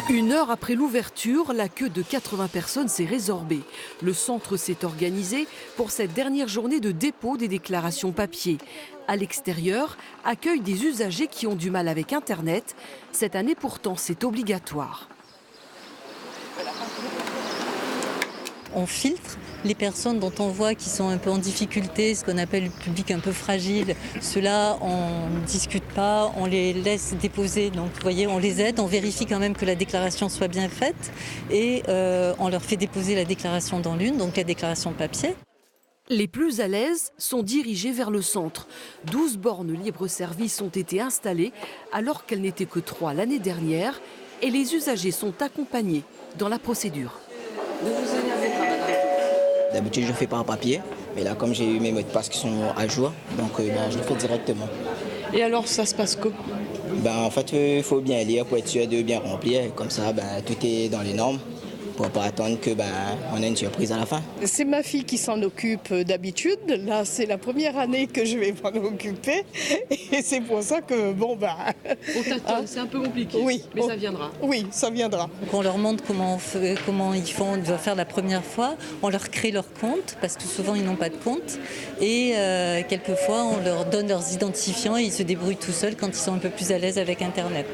Une heure après l'ouverture, la queue de 80 personnes s'est résorbée. Le centre s'est organisé pour cette dernière journée de dépôt des déclarations papier. À l'extérieur, accueille des usagers qui ont du mal avec Internet. Cette année pourtant, c'est obligatoire. On filtre les personnes dont on voit qui sont un peu en difficulté, ce qu'on appelle le public un peu fragile. Ceux-là, on ne discute pas, on les laisse déposer. Donc vous voyez, on les aide, on vérifie quand même que la déclaration soit bien faite et on leur fait déposer la déclaration dans l'une, donc la déclaration papier. Les plus à l'aise sont dirigés vers le centre. 12 bornes libre-service ont été installées alors qu'elles n'étaient que 3 l'année dernière et les usagers sont accompagnés dans la procédure. Ne vous énervez pas, madame. D'habitude, je fais par papier, mais là, comme j'ai eu mes mots de passe qui sont à jour, donc je le fais directement. Et alors, ça se passe comment? En fait, il faut bien lire pour être sûr de bien remplir. Comme ça, tout est dans les normes pour ne pas attendre que on ait une surprise à la fin. C'est ma fille qui s'en occupe d'habitude. Là, c'est la première année que je vais m'en occuper. Et c'est pour ça que, On t'attend, c'est un peu compliqué, oui, mais ça viendra. Oui, ça viendra. Donc on leur montre comment ils font, ils doivent faire la première fois. On leur crée leur compte, parce que souvent ils n'ont pas de compte. Et quelquefois, on leur donne leurs identifiants et ils se débrouillent tout seuls quand ils sont un peu plus à l'aise avec Internet.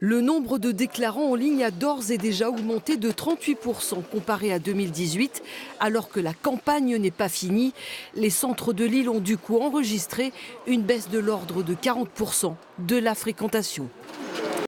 Le nombre de déclarants en ligne a d'ores et déjà augmenté de 38% comparé à 2018. Alors que la campagne n'est pas finie, les centres de Lille ont du coup enregistré une baisse de l'ordre de 40% de la fréquentation.